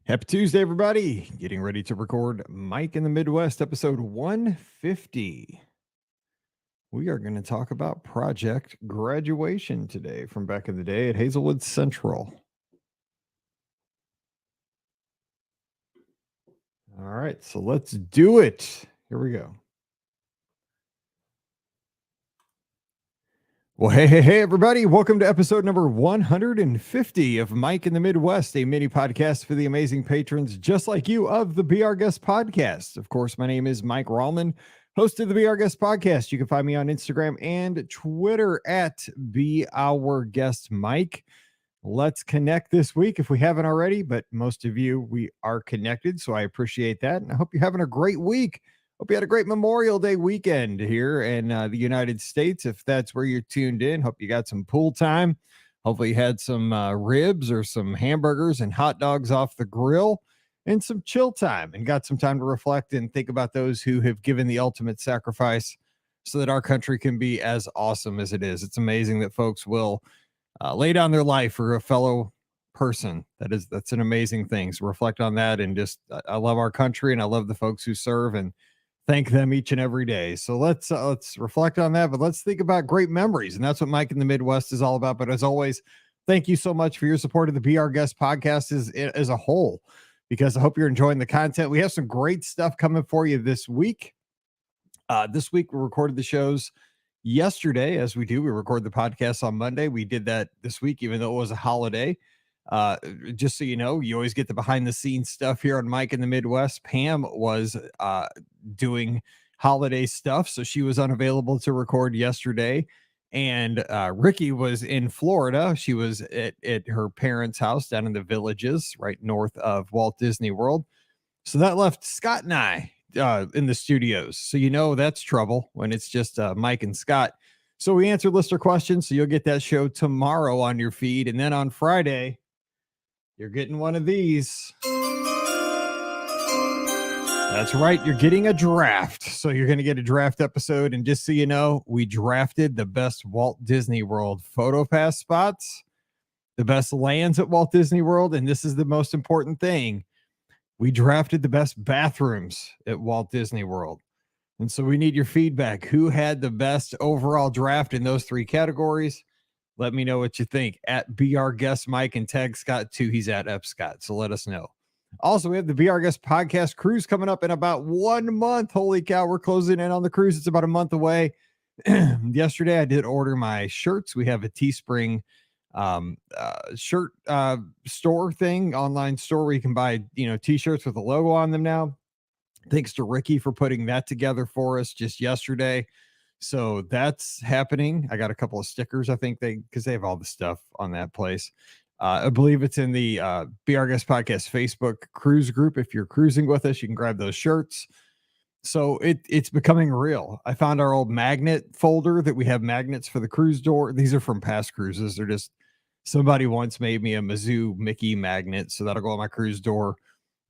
Happy Tuesday, everybody. Getting ready to record Mike in the Midwest, episode 150. We are going to talk about Project Graduation today from back in the day at Hazelwood Central. All right, so let's do it. Here we go. Well, hey, everybody. Welcome to episode number 150 of Mike in the Midwest, a mini podcast for the amazing patrons just like you of the Be Our Guest podcast. Of course, my name is Mike Rallman, host of the Be Our Guest podcast. You can find me on Instagram and Twitter at Be Our Guest Mike. Let's connect this week if we haven't already, but most of you, we are connected, so I appreciate that. And I hope you're having a great week. Hope you had a great Memorial Day weekend here in the United States. If that's where you're tuned in, hope you got some pool time. Hopefully you had some ribs or some hamburgers and hot dogs off the grill and some chill time and got some time to reflect and think about those who have given the ultimate sacrifice so that our country can be as awesome as it is. It's amazing that folks will lay down their life for a fellow person. That's an amazing thing. So reflect on that and just I love our country and I love the folks who serve and thank them each and every day. So let's reflect on that, but let's think about great memories, and that's what Mike in the Midwest is all about. But as always, thank you so much for your support of the Be Our Guest podcast as a whole, because I hope you're enjoying the content. We have some great stuff coming for you this week. This week we recorded the shows yesterday, as we do. We record the podcast on Monday. We did that this week, even though it was a holiday. Just so you know, you always get the behind the scenes stuff here on Mike in the Midwest. Pam was doing holiday stuff, so she was unavailable to record yesterday. And Ricky was in Florida. She was at her parents' house down in the Villages, right north of Walt Disney World. So that left Scott and I in the studios. So you know that's trouble when it's just Mike and Scott. So we answer listener questions. So you'll get that show tomorrow on your feed. And then on Friday, you're getting one of these. That's right. You're getting a draft. So you're going to get a draft episode. And just so you know, we drafted the best Walt Disney World photo pass spots, the best lands at Walt Disney World. And this is the most important thing. We drafted the best bathrooms at Walt Disney World. And so we need your feedback. Who had the best overall draft in those three categories? Let me know what you think at Be Our Guest Mike and tag Scott too. He's at F Scott. So let us know. Also, we have the Be Our Guest podcast cruise coming up in about 1 month. Holy cow, we're closing in on the cruise. It's about a month away. Yesterday, I did order my shirts. We have a Teespring shirt store thing, online store where you can buy, t-shirts with a logo on them now. Thanks to Ricky for putting that together for us just yesterday. So that's happening. I got a couple of stickers, I think because they have all the stuff on that place. I believe it's in the Be Our Guest Podcast Facebook cruise group. If you're cruising with us, you can grab those shirts. So it's becoming real. I found our old magnet folder that we have magnets for the cruise door. These are from past cruises. They're just, somebody once made me a Mizzou Mickey magnet, so that'll go on my cruise door.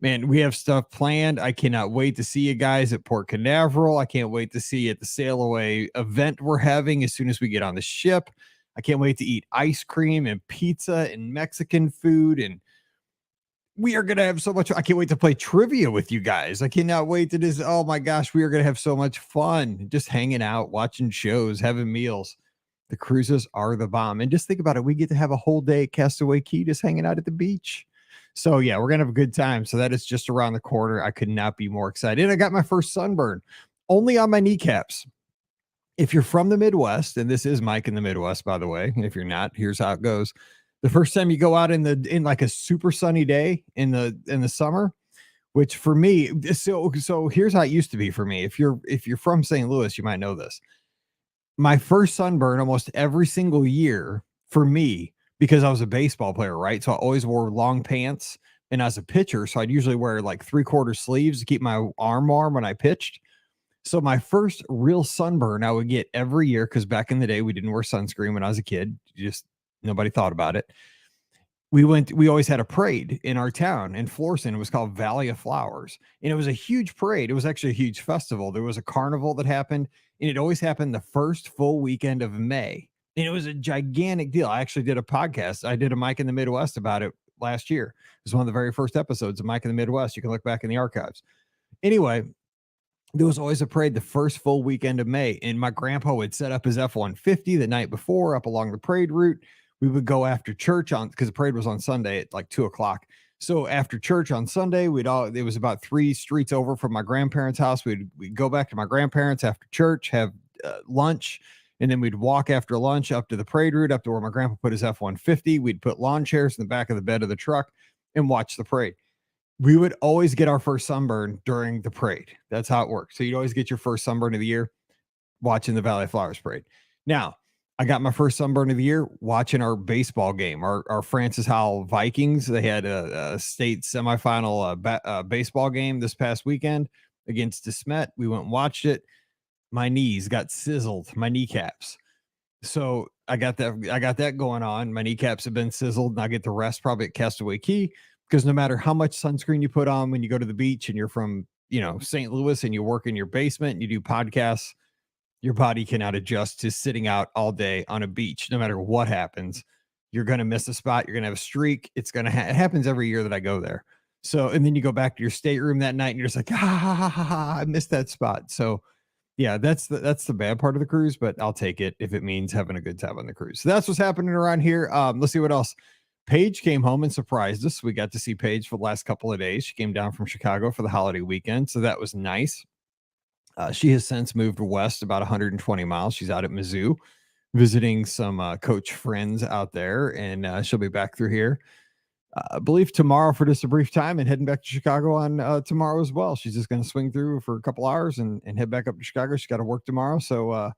Man, we have stuff planned. I cannot wait to see you guys at Port Canaveral. I can't wait to see you at the sail away event we're having as soon as we get on the ship. I can't wait to eat ice cream and pizza and Mexican food. And we are going to have so much. I can't wait to play trivia with you guys. I cannot wait to just, oh my gosh, we are going to have so much fun just hanging out, watching shows, having meals. The cruises are the bomb. And just think about it. We get to have a whole day at Castaway Cay just hanging out at the beach. So yeah, we're going to have a good time. So that is just around the corner. I could not be more excited. I got my first sunburn only on my kneecaps. If you're from the Midwest, and this is Mike in the Midwest, by the way, and if you're not, here's how it goes. The first time you go out in like a super sunny day in the summer, which for me, so here's how it used to be for me. If you're from St. Louis, you might know this. My first sunburn almost every single year for me, because I was a baseball player, right? So I always wore long pants, and as a pitcher, so I'd usually wear like 3/4 sleeves to keep my arm warm when I pitched. So my first real sunburn I would get every year, because back in the day, we didn't wear sunscreen when I was a kid. Just nobody thought about it. We always had a parade in our town in Florissant. It was called Valley of Flowers. And it was a huge parade. It was actually a huge festival. There was a carnival that happened, and it always happened the first full weekend of May. And it was a gigantic deal. I actually did a podcast. I did a Mike in the Midwest about it last year. It was one of the very first episodes of Mike in the Midwest. You can look back in the archives. Anyway, there was always a parade the first full weekend of May, and my grandpa would set up his F-150 the night before up along the parade route. We would go after church on, because the parade was on Sunday at like 2:00. So after church on Sunday, it was about 3 streets over from my grandparents' house. We'd go back to my grandparents after church, have lunch, and then we'd walk after lunch up to the parade route, up to where my grandpa put his F-150. We'd put lawn chairs in the back of the bed of the truck and watch the parade. We would always get our first sunburn during the parade. That's how it works. So you'd always get your first sunburn of the year watching the Valley of Flowers parade. Now, I got my first sunburn of the year watching our baseball game, our Francis Howell Vikings. They had a state semifinal baseball game this past weekend against DeSmet. We went and watched it. My knees got sizzled, my kneecaps. So I got that going on. My kneecaps have been sizzled, and I get to rest probably at Castaway Key, because no matter how much sunscreen you put on when you go to the beach and you're from, St. Louis, and you work in your basement and you do podcasts, your body cannot adjust to sitting out all day on a beach. No matter what happens, you're going to miss a spot. You're going to have a streak. It happens every year that I go there. So, and then you go back to your stateroom that night and you're just like, I missed that spot. So yeah, that's the bad part of the cruise, but I'll take it if it means having a good time on the cruise. So that's what's happening around here. Let's see what else. Paige came home and surprised us. We got to see Paige for the last couple of days. She came down from Chicago for the holiday weekend, so that was nice. She has since moved west about 120 miles. She's out at Mizzou visiting some coach friends out there, and she'll be back through here, I believe, tomorrow for just a brief time, and heading back to Chicago on tomorrow as well. She's just going to swing through for a couple hours and head back up to Chicago. She's got to work tomorrow. So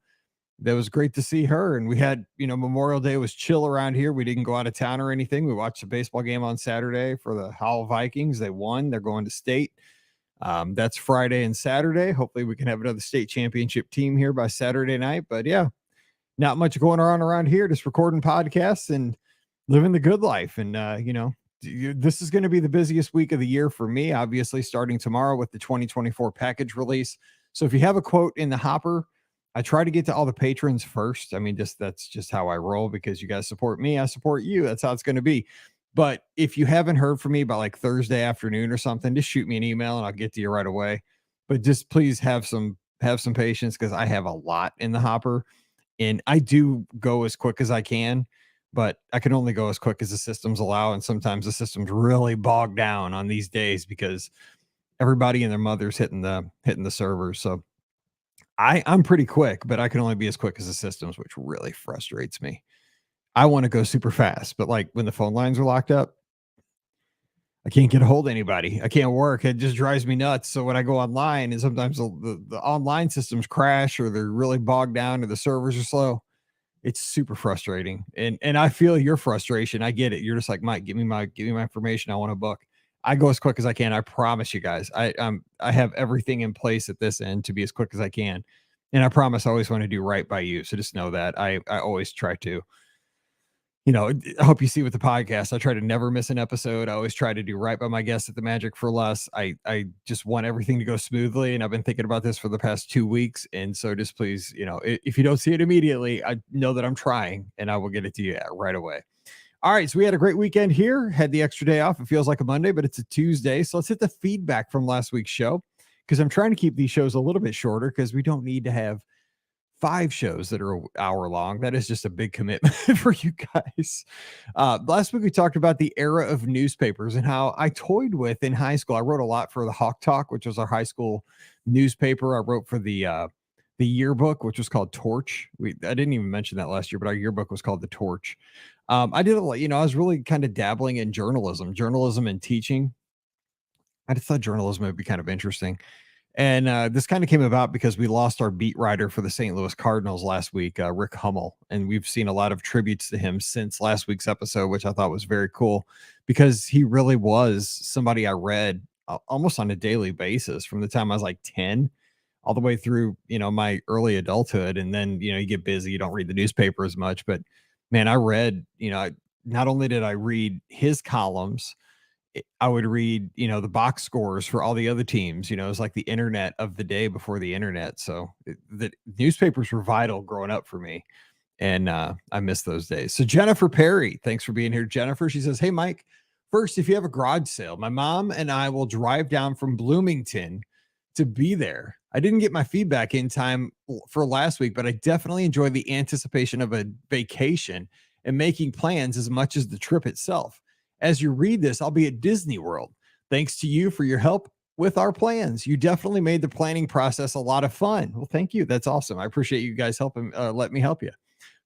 that was great to see her. And we had, Memorial Day was chill around here. We didn't go out of town or anything. We watched a baseball game on Saturday for the Howell Vikings. They won. They're going to state. That's Friday and Saturday. Hopefully we can have another state championship team here by Saturday night. But yeah, not much going on around here. Just recording podcasts and living the good life. And, this is going to be the busiest week of the year for me, obviously, starting tomorrow with the 2024 package release. So if you have a quote in the hopper, I try to get to all the patrons first. I mean, that's just how I roll, because you guys support me, I support you. That's how it's going to be. But if you haven't heard from me by like Thursday afternoon or something, just shoot me an email and I'll get to you right away. But just please have some patience, because I have a lot in the hopper, and I do go as quick as I can, but I can only go as quick as the systems allow. And sometimes the systems really bog down on these days because everybody and their mother's hitting the servers. So I'm pretty quick, but I can only be as quick as the systems, which really frustrates me. I want to go super fast, but like when the phone lines are locked up, I can't get a hold of anybody. I can't work. It just drives me nuts. So when I go online, and sometimes the online systems crash, or they're really bogged down, or the servers are slow, it's super frustrating. And I feel your frustration. I get it. You're just like, Mike, give me my information. I want to book. I go as quick as I can. I promise you guys. I have everything in place at this end to be as quick as I can. And I promise I always want to do right by you. So just know that I always try to. I hope you see with the podcast, I try to never miss an episode. I always try to do right by my guests at the Magic for Less. I just want everything to go smoothly. And I've been thinking about this for the past 2 weeks. And so just please, if you don't see it immediately, I know that I'm trying, and I will get it to you right away. All right. So we had a great weekend here, had the extra day off. It feels like a Monday, but it's a Tuesday. So let's hit the feedback from last week's show, because I'm trying to keep these shows a little bit shorter, because we don't need to have 5 shows that are an hour long. That is just a big commitment for you guys. Last week we talked about the era of newspapers and how I toyed with in high school. I wrote a lot for the Hawk Talk, which was our high school newspaper. I wrote for the yearbook, which was called Torch. I didn't even mention that last year, but our yearbook was called the Torch. I did a lot, I was really kind of dabbling in journalism and teaching. I just thought journalism would be kind of interesting. And this kind of came about because we lost our beat writer for the St. Louis Cardinals last week, Rick Hummel. And we've seen a lot of tributes to him since last week's episode, which I thought was very cool, because he really was somebody I read almost on a daily basis from the time I was like 10 all the way through, my early adulthood. And then, you get busy, you don't read the newspaper as much. But man, I read, not only did I read his columns, I would read, the box scores for all the other teams. It was like the internet of the day before the internet. So the newspapers were vital growing up for me. And I miss those days. So Jennifer Perry, thanks for being here, Jennifer. She says, "Hey, Mike, First, if you have a garage sale, my mom and I will drive down from Bloomington to be there. I didn't get my feedback in time for last week, but I definitely enjoy the anticipation of a vacation and making plans as much as the trip itself. As you read this, I'll be at Disney World. Thanks to you for your help with our plans. You definitely made the planning process a lot of fun. Well, thank you. That's awesome. I appreciate you guys helping. Let me help you.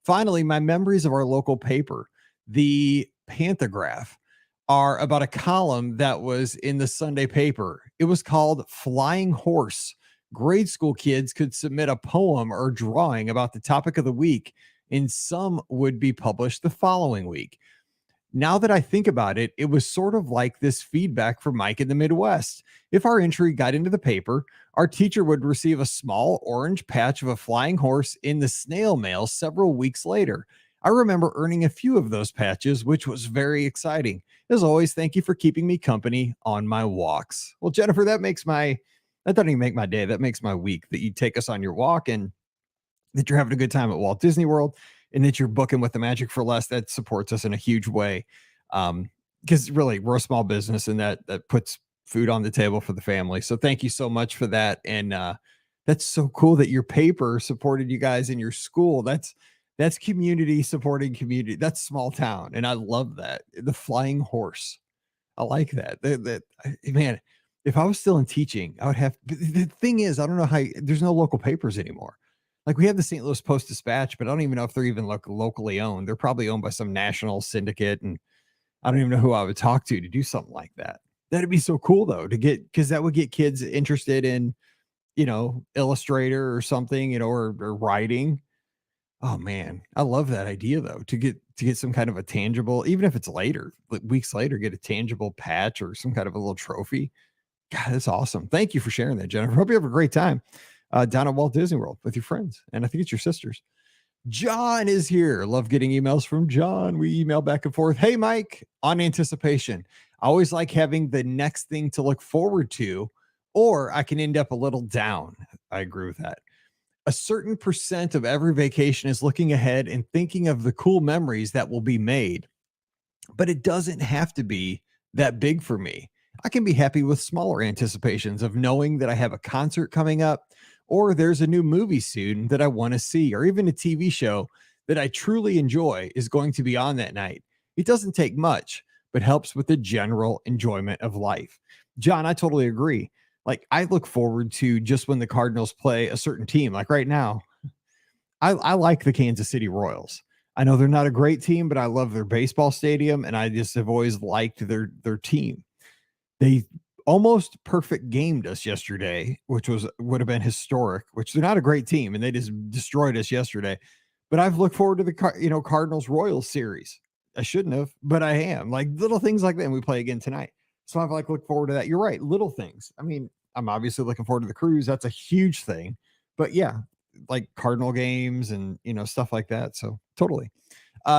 Finally, my memories of our local paper, the Pantograph, are about a column that was in the Sunday paper. It was called Flying Horse. Grade school kids could submit a poem or drawing about the topic of the week, and some would be published the following week. Now that I think about it, it was sort of like this feedback from Mike in the Midwest. If our entry got into the paper, our teacher would receive a small orange patch of a flying horse in the snail mail several weeks later. I remember earning a few of those patches, which was very exciting. As always, thank you for keeping me company on my walks. Well, Jennifer, that doesn't even make my day. That makes my week that you take us on your walk and that you're having a good time at Walt Disney World and that you're booking with the Magic for Less. That supports us in a huge way. Because really, we're a small business and that puts food on the table for the family. So thank you so much for that. And that's so cool that your paper supported you guys in your school. That's community supporting community. That's small town. And I love that. The Flying Horse. I like that. Man, if I was still in teaching, I would have. The thing is, I don't know how. There's no local papers anymore. Like we have the St. Louis Post-Dispatch, but I don't even know if they're even locally owned. They're probably owned by some national syndicate, and I don't even know who I would talk to do something like that. That'd be so cool though because that would get kids interested in, Illustrator or something, or writing. Oh man, I love that idea though, to get some kind of a tangible, even if it's later, like weeks later, get a tangible patch or some kind of a little trophy. God, that's awesome. Thank you for sharing that, Jennifer. Hope you have a great time down at Walt Disney World with your friends. And I think it's your sisters. John is here. Love getting emails from John. We email back and forth. Hey, Mike, on anticipation. I always like having the next thing to look forward to, or I can end up a little down. I agree with that. A certain percent of every vacation is looking ahead and thinking of the cool memories that will be made. But it doesn't have to be that big for me. I can be happy with smaller anticipations of knowing that I have a concert coming up, or there's a new movie soon that I want to see, or even a TV show that I truly enjoy is going to be on that night. It doesn't take much, but helps with the general enjoyment of life. John, I totally agree. Like I look forward to just when the Cardinals play a certain team. Like right now, I like the Kansas City Royals. I know they're not a great team, but I love their baseball stadium, and I just have always liked their team. They almost perfect gamed us yesterday, which would have been historic. Which they're not a great team, and they just destroyed us yesterday. But I've looked forward to the Cardinals Royals series. I shouldn't have, but I am. Like little things like that, and we play again tonight. So I've looked forward to that. You're right, little things. I mean, I'm obviously looking forward to the cruise. That's a huge thing. But yeah, like Cardinal games and stuff like that. So totally.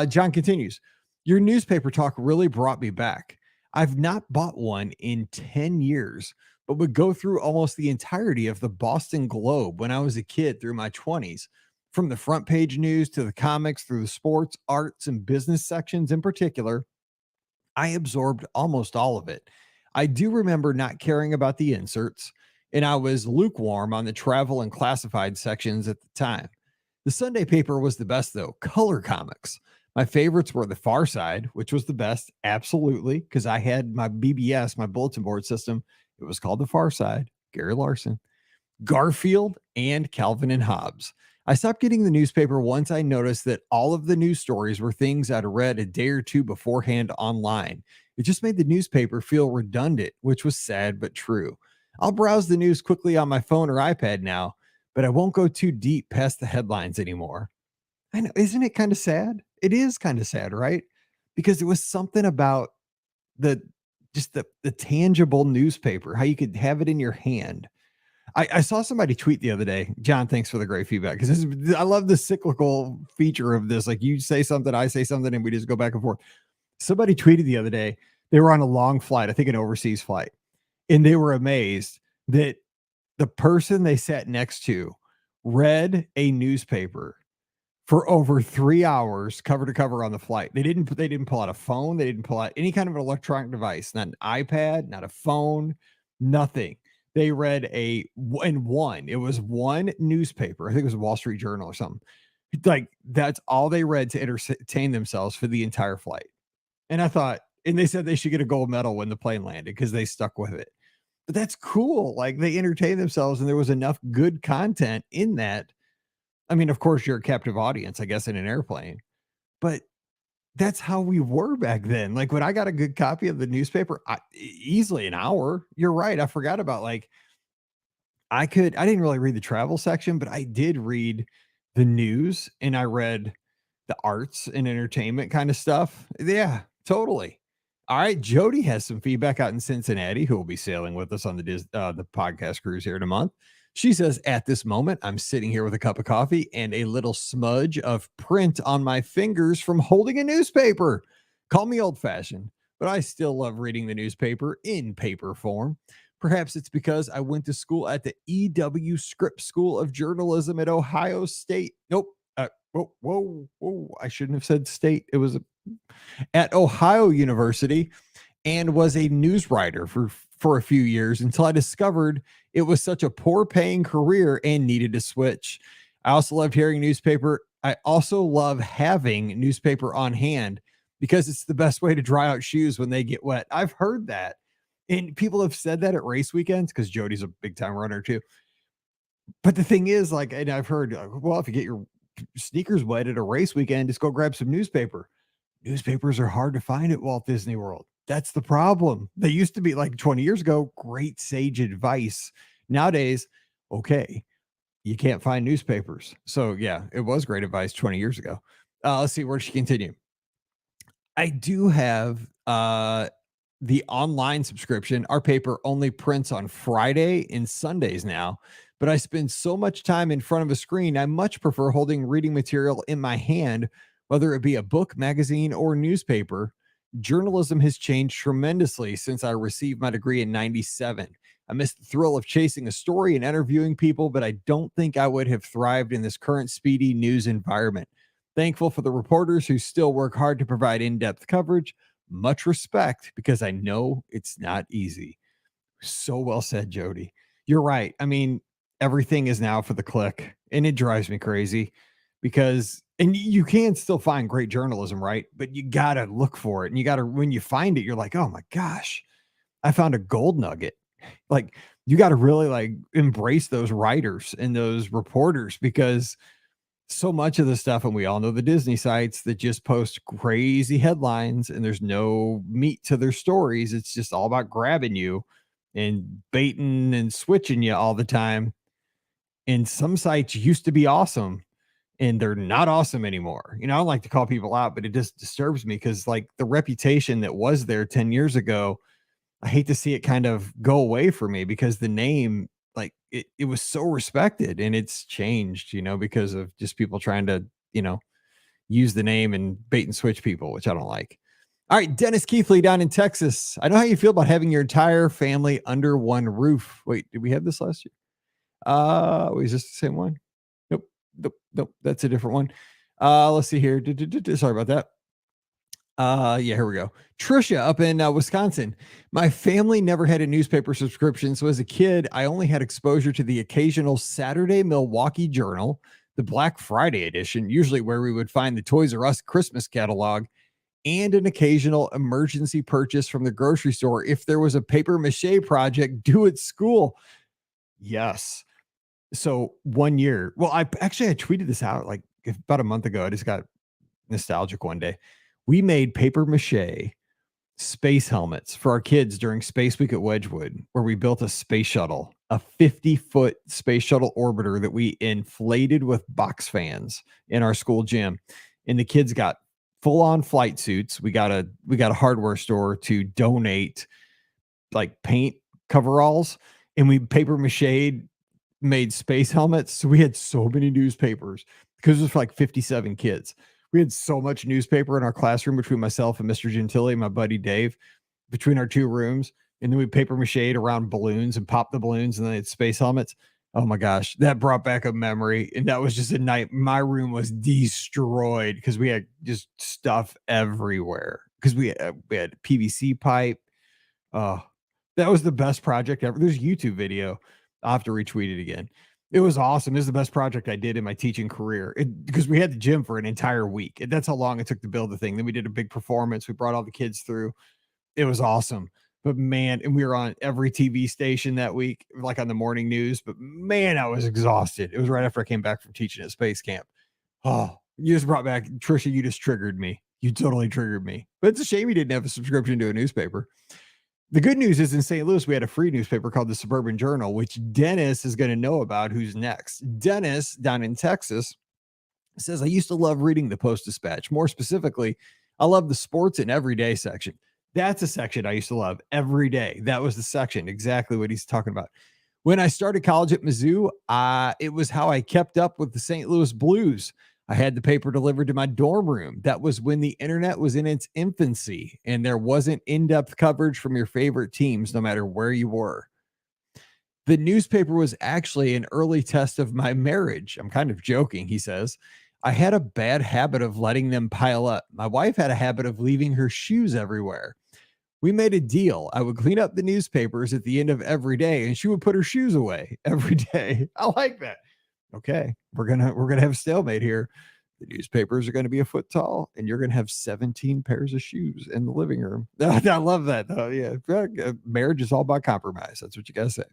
John continues. Your newspaper talk really brought me back. I've not bought one in 10 years, but would go through almost the entirety of the Boston Globe when I was a kid through my 20s. From the front page news to the comics, through the sports, arts, and business sections in particular, I absorbed almost all of it. I do remember not caring about the inserts, and I was lukewarm on the travel and classified sections at the time. The Sunday paper was the best, though. Color comics. My favorites were The Far Side, which was the best, absolutely, because I had my BBS, my bulletin board system. It was called The Far Side, Gary Larson, Garfield, and Calvin and Hobbes. I stopped getting the newspaper once I noticed that all of the news stories were things I'd read a day or two beforehand online. It just made the newspaper feel redundant, which was sad but true. I'll browse the news quickly on my phone or iPad now, but I won't go too deep past the headlines anymore. I know, isn't it kind of sad? It is kind of sad, right? Because it was something about the the tangible newspaper, how you could have it in your hand. I saw somebody tweet the other day. John, thanks for the great feedback, because I love the cyclical feature of this. Like you say something, I say something, and we just go back and forth. Somebody tweeted the other day, they were on a long flight, I think an overseas flight, and they were amazed that the person they sat next to read a newspaper for over 3 hours, cover to cover on the flight. They didn't pull out a phone. They didn't pull out any kind of an electronic device, not an iPad, not a phone, nothing. They read it was one newspaper. I think it was a Wall Street Journal or something. Like that's all they read to entertain themselves for the entire flight. And I thought, and they said they should get a gold medal when the plane landed because they stuck with it. But that's cool. Like they entertained themselves and there was enough good content in that. I mean, of course, you're a captive audience, I guess, in an airplane, but that's how we were back then. Like when I got a good copy of the newspaper, easily an hour. You're right. I forgot about like I didn't really read the travel section, but I did read the news and I read the arts and entertainment kind of stuff. Yeah, totally. All right, Jody has some feedback out in Cincinnati, who will be sailing with us on the podcast cruise here in a month. She says, at this moment, I'm sitting here with a cup of coffee and a little smudge of print on my fingers from holding a newspaper. Call me old fashioned, but I still love reading the newspaper in paper form. Perhaps it's because I went to school at the E.W. Scripps School of Journalism at Ohio State. Nope. Whoa. I shouldn't have said state. It was at Ohio University and was a news writer for a few years until I discovered it was such a poor paying career and needed to switch. I also loved hearing newspaper. I also love having newspaper on hand because it's the best way to dry out shoes when they get wet. I've heard that. And people have said that at race weekends because Jody's a big time runner too. But the thing is, like, and I've heard, well, if you get your sneakers wet at a race weekend, just go grab some newspaper. Newspapers are hard to find at Walt Disney World. That's the problem. They used to be like 20 years ago, great sage advice. Nowadays, okay, you can't find newspapers. So yeah, it was great advice 20 years ago. Let's see, where does she continue? I do have the online subscription. Our paper only prints on Friday and Sundays now, but I spend so much time in front of a screen. I much prefer holding reading material in my hand, whether it be a book, magazine, or newspaper. Journalism has changed tremendously since I received my degree in 97. I miss the thrill of chasing a story and interviewing people, but I don't think I would have thrived in this current speedy news environment. Thankful for the reporters who still work hard to provide in-depth coverage. Much respect, because I know it's not easy. So well said, Jody. You're right. I mean, everything is now for the click, and it drives me crazy because, and you can still find great journalism, right? But you got to look for it. And you got to, when you find it, you're like, oh my gosh, I found a gold nugget. Like, you got to really like embrace those writers and those reporters because so much of the stuff, and we all know the Disney sites that just post crazy headlines and there's no meat to their stories. It's just all about grabbing you and baiting and switching you all the time. And some sites used to be awesome and they're not awesome anymore. You know, I don't like to call people out, but it just disturbs me because like the reputation that was there 10 years ago, I hate to see it kind of go away for me because the name, like it was so respected and it's changed, you know, because of just people trying to, you know, use the name and bait and switch people, which I don't like. All right, Dennis Keithley down in Texas. I know how you feel about having your entire family under one roof. Wait, did we have this last year? Is this the same one? Nope. That's a different one. Let's see here. Sorry about that. Yeah, here we go. Trisha up in Wisconsin. My family never had a newspaper subscription. So as a kid, I only had exposure to the occasional Saturday Milwaukee Journal, the Black Friday edition, usually where we would find the Toys R Us Christmas catalog, and an occasional emergency purchase from the grocery store if there was a paper mache project due at school. Yes. So 1 year, well, I tweeted this out like about a month ago. I just got nostalgic one day. We made paper mache space helmets for our kids during Space Week at Wedgwood, where we built a space shuttle, a 50-foot space shuttle orbiter that we inflated with box fans in our school gym. And the kids got full-on flight suits. We got a hardware store to donate like paint coveralls, and we paper mache made space helmets. So we had so many newspapers because it was for like 57 kids. We had so much newspaper in our classroom between myself and Mr. Gentili and my buddy Dave, between our two rooms. And then we paper mache'd around balloons and popped the balloons, and then they had space helmets. Oh my gosh, that brought back a memory, and that was just a night. My room was destroyed because we had just stuff everywhere. Because we had PVC pipe. Oh, that was the best project ever. There's a YouTube video. I'll have to retweet it again. It was awesome. This is the best project I did in my teaching career because we had the gym for an entire week. And that's how long it took to build the thing. Then we did a big performance. We brought all the kids through. It was awesome. But man, and we were on every TV station that week, like on the morning news. But man, I was exhausted. It was right after I came back from teaching at space camp. Oh, you just brought back Trisha. You just triggered me. You totally triggered me. But it's a shame you didn't have a subscription to a newspaper. The good news is in St. Louis, we had a free newspaper called the Suburban Journal, which Dennis is going to know about who's next. Dennis down in Texas says, I used to love reading the Post-Dispatch. More specifically, I love the sports and everyday section. That's a section I used to love every day. That was the section, exactly what he's talking about. When I started college at Mizzou, it was how I kept up with the St. Louis Blues. I had the paper delivered to my dorm room. That was when the internet was in its infancy and there wasn't in-depth coverage from your favorite teams, no matter where you were. The newspaper was actually an early test of my marriage. I'm kind of joking, he says. I had a bad habit of letting them pile up. My wife had a habit of leaving her shoes everywhere. We made a deal. I would clean up the newspapers at the end of every day and she would put her shoes away every day. I like that. Okay, we're gonna have a stalemate here. The newspapers are going to be a foot tall, and you're going to have 17 pairs of shoes in the living room. I love that. Yeah, marriage is all about compromise. That's what you got to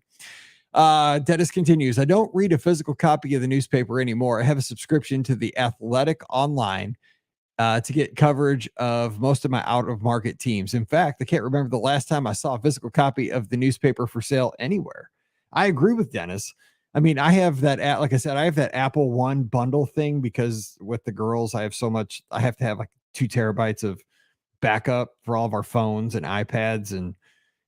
say. Dennis continues. I don't read a physical copy of the newspaper anymore. I have a subscription to the Athletic Online to get coverage of most of my out of market teams. In fact, I can't remember the last time I saw a physical copy of the newspaper for sale anywhere. I agree with Dennis. I mean, I have that, like I said, I have that Apple One bundle thing because with the girls, I have so much, I have to have like 2 terabytes of backup for all of our phones and iPads. And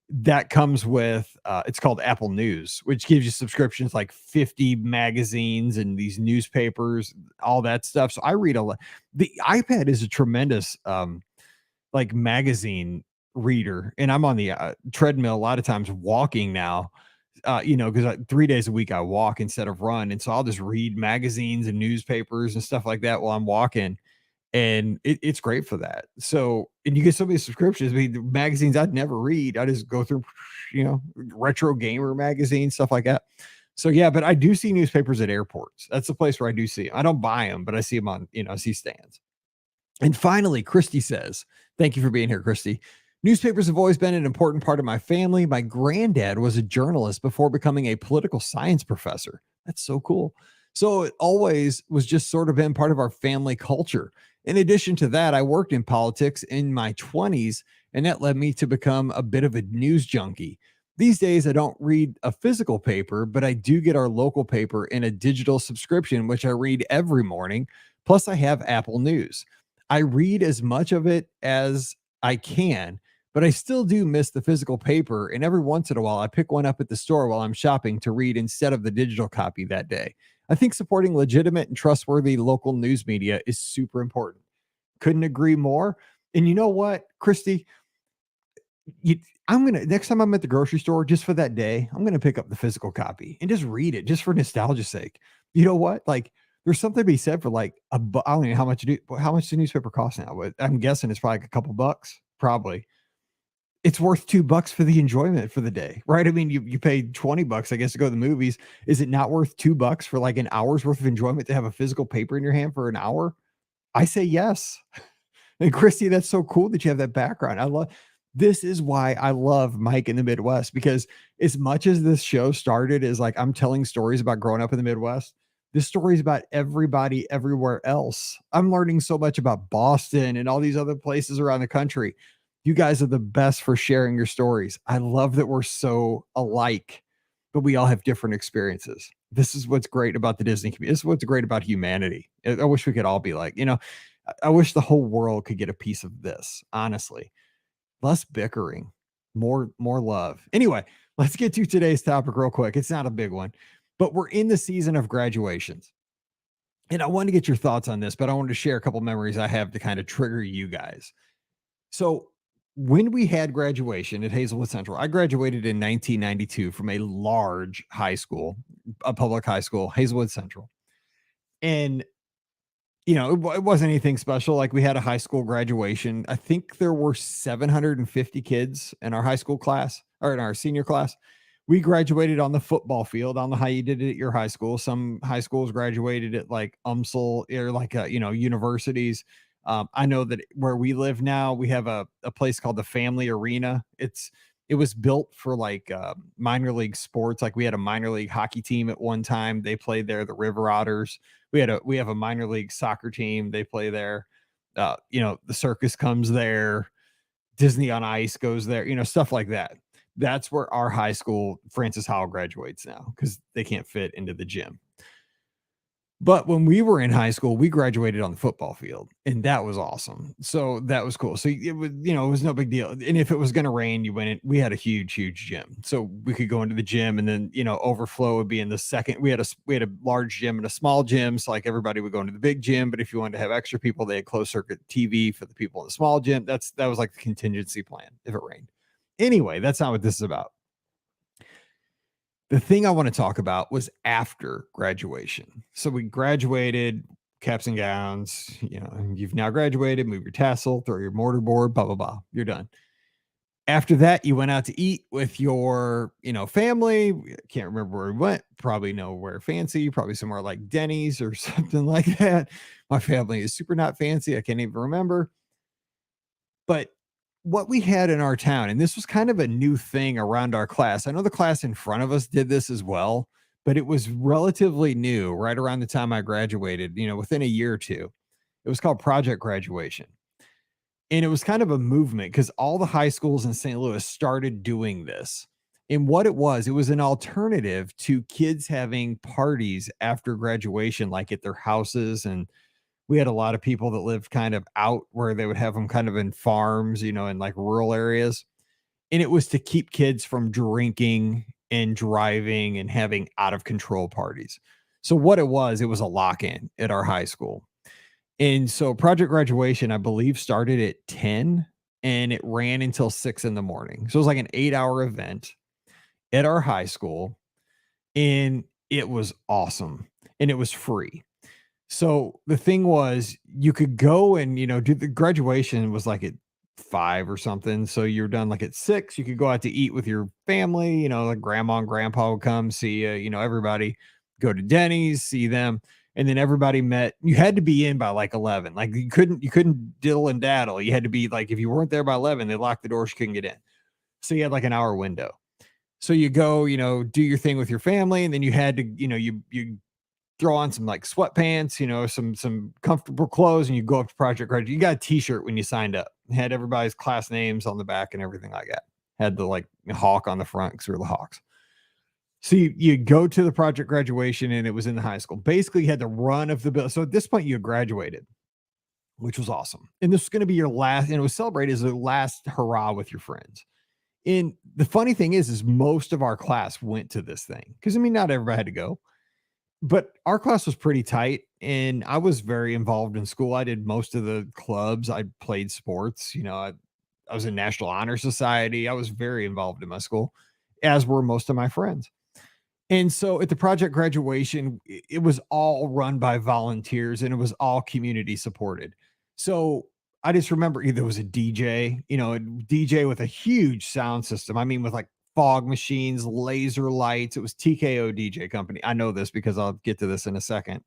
that comes with, it's called Apple News, which gives you subscriptions like 50 magazines and these newspapers, all that stuff. So I read a lot. The iPad is a tremendous, like magazine reader. And I'm on the treadmill a lot of times walking now because 3 days a week I walk instead of run. And so I'll just read magazines and newspapers and stuff like that while I'm walking. And it's great for that. So, and you get so many subscriptions. I mean, the magazines I'd never read. I just go through, retro gamer magazines, stuff like that. So, yeah, but I do see newspapers at airports. That's the place where I do see them. I don't buy them, but I see them on, I see stands. And finally, Christy says, thank you for being here, Christy. Newspapers have always been an important part of my family. My granddad was a journalist before becoming a political science professor. That's so cool. So it always was just sort of been part of our family culture. In addition to that, I worked in politics in my 20s, and that led me to become a bit of a news junkie. These days, I don't read a physical paper, but I do get our local paper in a digital subscription, which I read every morning. Plus, I have Apple News. I read as much of it as I can, but I still do miss the physical paper. And every once in a while, I pick one up at the store while I'm shopping to read instead of the digital copy that day. I think supporting legitimate and trustworthy local news media is super important. Couldn't agree more. And you know what, Christy? Next time I'm at the grocery store, just for that day, I'm gonna pick up the physical copy and just read it, just for nostalgia's sake. You know what? Like, there's something to be said for like I don't know how much the newspaper costs now, but I'm guessing it's probably like a couple bucks. Probably it's worth $2 for the enjoyment for the day, right? I mean, you paid $20, I guess, to go to the movies. Is it not worth $2 for like an hour's worth of enjoyment to have a physical paper in your hand for an hour? I say yes. And Christy, that's so cool that you have that background. This is why I love Mike in the Midwest, because as much as this show started as like I'm telling stories about growing up in the Midwest, this story is about everybody everywhere else. I'm learning so much about Boston and all these other places around the country. You guys are the best for sharing your stories. I love that we're so alike, but we all have different experiences. This is what's great about the Disney community. This is what's great about humanity. I wish we could all be like, I wish the whole world could get a piece of this, honestly. Less bickering, more love. Anyway, let's get to today's topic real quick. It's not a big one, but we're in the season of graduations. And I wanted to get your thoughts on this, but I wanted to share a couple memories I have to kind of trigger you guys. So when we had graduation at Hazelwood Central, I graduated in 1992 from a large high school, a public high school, Hazelwood Central. And it wasn't anything special. Like, we had a high school graduation. I think there were 750 kids in our high school class, or in our senior class. We graduated on the football field. I don't know how you did it at your high school. Some high schools graduated at like UMSL or like universities. I know that where we live now, we have a place called the Family Arena. It was built for like minor league sports. Like, we had a minor league hockey team at one time. They played there, the River Otters. We have a minor league soccer team. They play there. The circus comes there. Disney on Ice goes there. Stuff like that. That's where our high school, Francis Howell, graduates now, because they can't fit into the gym. But when we were in high school, we graduated on the football field, and that was awesome. So that was cool. So it was no big deal. And if it was going to rain, you went in. We had a huge, huge gym, so we could go into the gym, and then overflow would be in the second. We had a large gym and a small gym, so like everybody would go into the big gym. But if you wanted to have extra people, they had closed circuit TV for the people in the small gym. That was like the contingency plan if it rained. Anyway, that's not what this is about. The thing I want to talk about was after graduation. So we graduated, caps and gowns, you've now graduated, move your tassel, throw your mortarboard, blah, blah, blah. You're done. After that, you went out to eat with your, family. Can't remember where we went. Probably nowhere fancy, probably somewhere like Denny's or something like that. My family is super not fancy. I can't even remember. But what we had in our town, and this was kind of a new thing around our class. I know the class in front of us did this as well, but it was relatively new right around the time I graduated, within a year or two. It was called Project Graduation. And it was kind of a movement because all the high schools in St. Louis started doing this. And what it was an alternative to kids having parties after graduation, like at their houses. And we had a lot of people that lived kind of out where they would have them kind of in farms, in like rural areas. And it was to keep kids from drinking and driving and having out of control parties. So what it was a lock-in at our high school. And so Project Graduation, I believe, started at 10 and it ran until 6 in the morning. So it was like an 8-hour event at our high school. And it was awesome. And it was free. So the thing was, you could go and, do the graduation was like at 5 or something. So you're done like at 6. You could go out to eat with your family, like grandma and grandpa would come see you, everybody go to Denny's, see them. And then everybody met. You had to be in by like 11. Like you couldn't diddle and daddle. You had to be like, if you weren't there by 11, they locked the doors, you couldn't get in. So you had like an hour window. So you go, do your thing with your family. And then you had to, you throw on some like sweatpants, some comfortable clothes, and you go up to Project Graduate. You got a t-shirt when you signed up. Had everybody's class names on the back and everything like that. Had the like hawk on the front because we're the Hawks. So you go to the Project Graduation, and it was in the high school. Basically, you had the run of the bill. So at this point, you had graduated, which was awesome. And this was going to be your last, and it was celebrated as the last hurrah with your friends. And the funny thing is most of our class went to this thing because not everybody had to go. But our class was pretty tight, and I was very involved in school. I did most of the clubs. I played sports. I was in National Honor Society. I was very involved in my school, as were most of my friends. And so at the Project Graduation, it was all run by volunteers, and it was all community supported. So I just remember there was a DJ, a DJ with a huge sound system. With like fog machines, laser lights. It was TKO DJ company. I know this because I'll get to this in a second.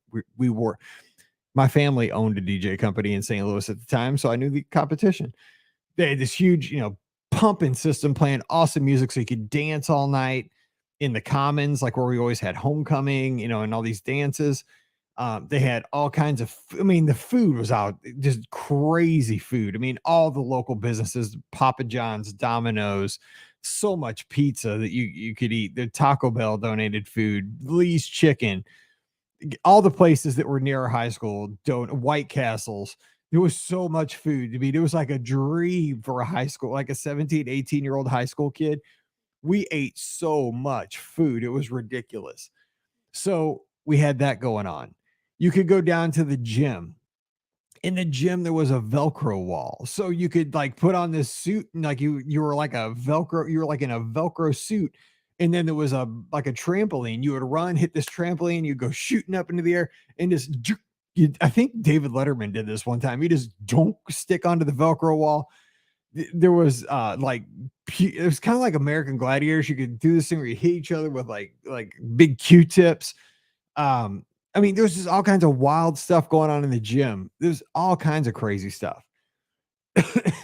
My family owned a DJ company in St. Louis at the time, so I knew the competition. They had this huge, pumping system playing awesome music so you could dance all night in the commons, like where we always had homecoming, and all these dances. They had all kinds of, the food was out, just crazy food. All the local businesses, Papa John's, Domino's, so much pizza that you could eat. The Taco Bell donated food, Lee's Chicken, all the places that were near our high school, White Castles. There was so much food. It was like a dream for a high school, like a 17, 18-year-old high school kid. We ate so much food. It was ridiculous. So we had that going on. You could go down to the gym, In the gym, there was a Velcro wall. So you could like put on this suit and like you were like a Velcro, you were like in a Velcro suit. And then there was a like a trampoline. You would run, hit this trampoline, you go shooting up into the air and just I think David Letterman did this one time. He just don't stick onto the Velcro wall. There was like it was kind of like American Gladiators. You could do this thing where you hit each other with like big Q-tips. I mean, there's just all kinds of wild stuff going on in the gym. There's all kinds of crazy stuff.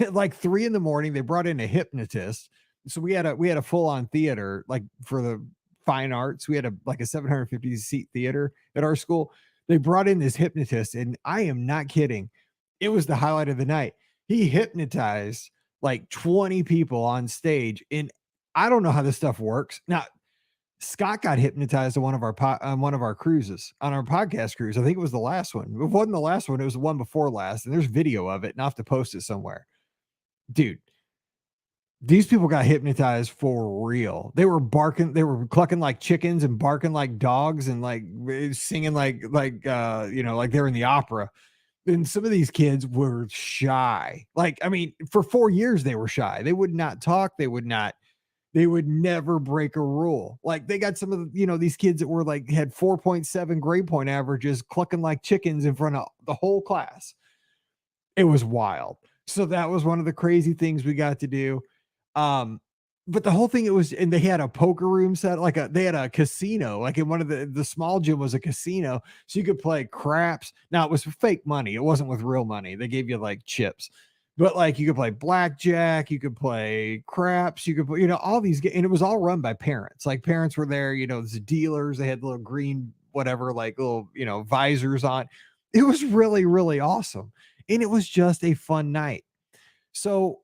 Like 3 a.m, they brought in a hypnotist. So we had a full-on theater, like for the fine arts. We had like a 750 seat theater at our school. They brought in this hypnotist, and I am not kidding. It was the highlight of the night. He hypnotized like 20 people on stage. And I don't know how this stuff works. Now, Scott got hypnotized on one of our cruises, on our podcast cruise. I think it was the last one. It wasn't the last one. It was the one before last. And there's video of it, and I'll have to post it somewhere. Dude, these people got hypnotized for real. They were barking, they were clucking like chickens and barking like dogs and like singing like they're in the opera. And some of these kids were shy. Like, I mean, for 4 years they were shy. They would not talk. They would never break a rule. Like they got some of these kids that were like had 4.7 grade point averages clucking like chickens in front of the whole class. It was wild. So that was one of the crazy things we got to do. But the whole thing, and they had a poker room set, they had a casino, like in one of the small gym was a casino. So you could play craps. Now it was fake money. It wasn't with real money. They gave you like chips. But like you could play blackjack, you could play craps, you could play, all these, and it was all run by parents. Like parents were there, the dealers, they had little green, whatever, like little, visors on. It was really, really awesome. And it was just a fun night. So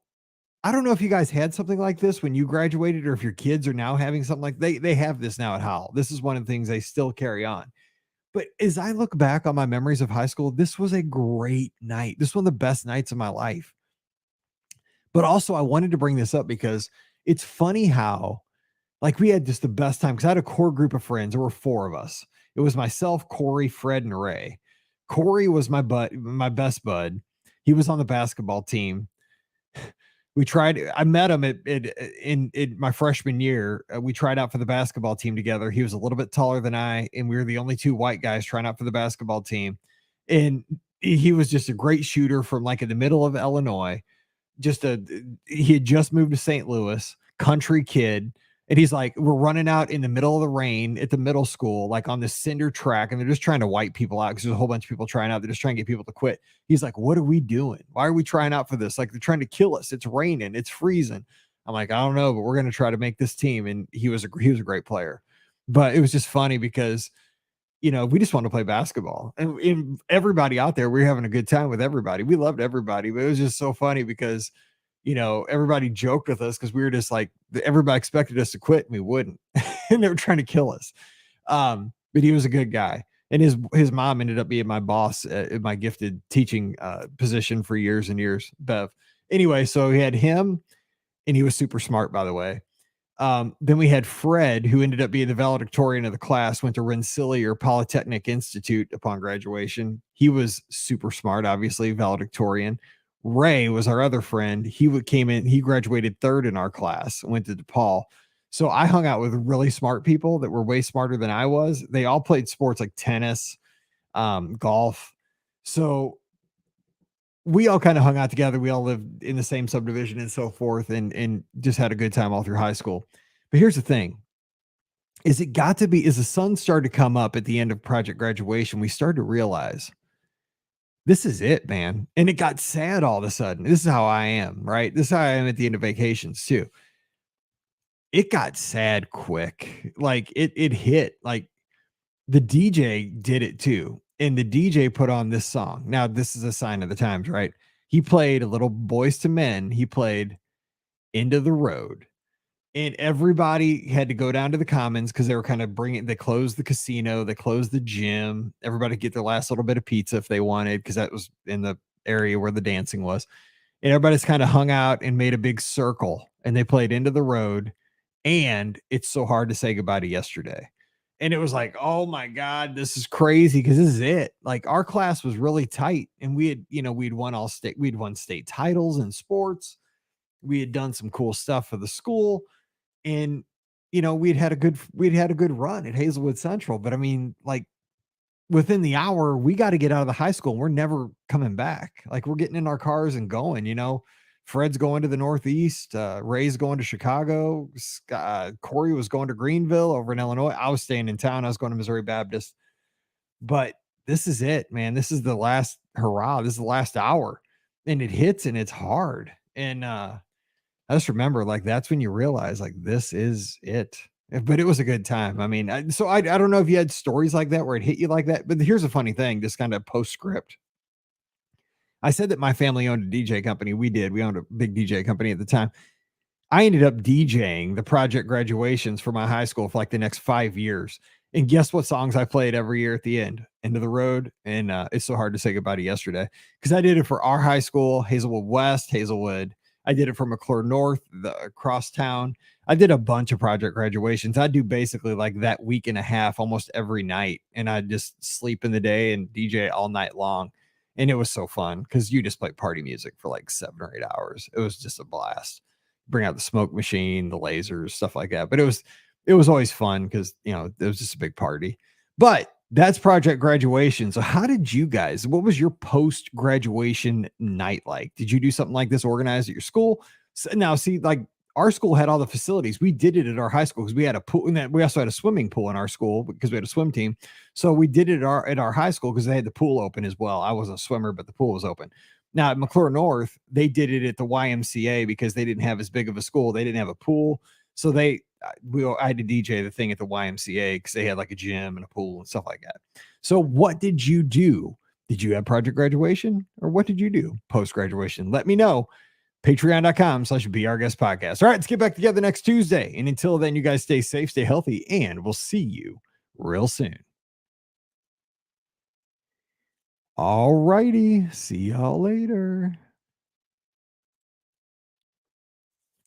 I don't know if you guys had something like this when you graduated, or if your kids are now having something like they have this now at Howell. This is one of the things they still carry on. But as I look back on my memories of high school, this was a great night. This was one of the best nights of my life. But also, I wanted to bring this up because it's funny how, like, we had just the best time, because I had a core group of friends. There were 4 of us. It was myself, Corey, Fred, and Ray. Corey was my best bud. He was on the basketball team. I met him in my freshman year. We tried out for the basketball team together. He was a little bit taller than I, and we were the only 2 white guys trying out for the basketball team. And he was just a great shooter from like in the middle of Illinois. He had just moved to St. Louis, country kid. And he's like, we're running out in the middle of the rain at the middle school, like on this cinder track. And they're just trying to wipe people out because there's a whole bunch of people trying out. They're just trying to get people to quit. He's like, what are we doing? Why are we trying out for this? Like, they're trying to kill us. It's raining. It's freezing. I'm like, I don't know, but we're going to try to make this team. And he was a great player. But it was just funny because, we just want to play basketball, and everybody out there, we were having a good time with everybody. We loved everybody, but it was just so funny because, everybody joked with us because we were just like, everybody expected us to quit and we wouldn't, and they were trying to kill us. But he was a good guy, and his mom ended up being my boss at my gifted teaching position for years and years, Bev. Anyway, so he had him, and he was super smart, by the way. Then we had Fred, who ended up being the valedictorian of the class, went to Rensselaer Polytechnic Institute upon graduation. He was super smart, obviously, valedictorian. Ray was our other friend. He graduated 3rd in our class, went to DePaul. So I hung out with really smart people that were way smarter than I was. They all played sports like tennis, golf. So we all kind of hung out together. We all lived in the same subdivision and so forth, and just had a good time all through high school. But here's the thing, as the sun started to come up at the end of project graduation, we started to realize this is it, man. And it got sad all of a sudden. This is how I am, right? This is how I am at the end of vacations too. It got sad quick. Like it hit, like the DJ did it too. And the DJ put on this song. Now, this is a sign of the times, right? He played a little Boys to Men. He played End of the Road. And everybody had to go down to the commons because they were kind of they closed the casino, they closed the gym. Everybody get their last little bit of pizza if they wanted, because that was in the area where the dancing was. And everybody's kind of hung out and made a big circle, and they played End of the Road. And It's So Hard to Say Goodbye to Yesterday. And it was like, oh my God, this is crazy because this is it. Like our class was really tight, and we had, we'd won we'd won state titles in sports. We had done some cool stuff for the school, and we'd had a good run at Hazelwood Central. But I mean, like within the hour, we got to get out of the high school. We're never coming back. Like we're getting in our cars and going. Fred's going to the Northeast. Ray's going to Chicago. Corey was going to Greenville over in Illinois. I was staying in town. I was going to Missouri Baptist. But this is it, man. This is the last hurrah. This is the last hour. And it hits and it's hard. And I just remember like that's when you realize like this is it. But it was a good time. I mean, I don't know if you had stories like that where it hit you like that. But here's a funny thing, just kind of postscript. I said that my family owned a DJ company. We did. We owned a big DJ company at the time. I ended up DJing the project graduations for my high school for like the next 5 years. And guess what songs I played every year at the end? End of the Road. And It's So Hard to Say Goodbye to Yesterday. Because I did it for our high school, Hazelwood West, Hazelwood. I did it for McClure North, the across town. I did a bunch of project graduations. I do basically like that week and a half almost every night. And I just sleep in the day and DJ all night long. And it was so fun because you just play party music for like 7 or 8 hours. It was just a blast. Bring out the smoke machine, the lasers, stuff like that. But it was always fun because it was just a big party. But that's project graduation. So how did you guys, what was your post graduation night like? Did you do something like this organized at your school? So now see, like our school had all the facilities. We did it at our high school because we had a pool, and we also had a swimming pool in our school because we had a swim team. So we did it at our high school because they had the pool open as well. I wasn't a swimmer, but the pool was open. Now at McClure North, they did it at the YMCA because they didn't have as big of a school. They didn't have a pool. So I had to DJ the thing at the YMCA because they had like a gym and a pool and stuff like that. So what did you do? Did you have project graduation, or what did you do post graduation? Let me know. Patreon.com/Be Our Guest Podcast. All right, let's get back together next Tuesday. And until then, you guys stay safe, stay healthy, and we'll see you real soon. All righty. See y'all later.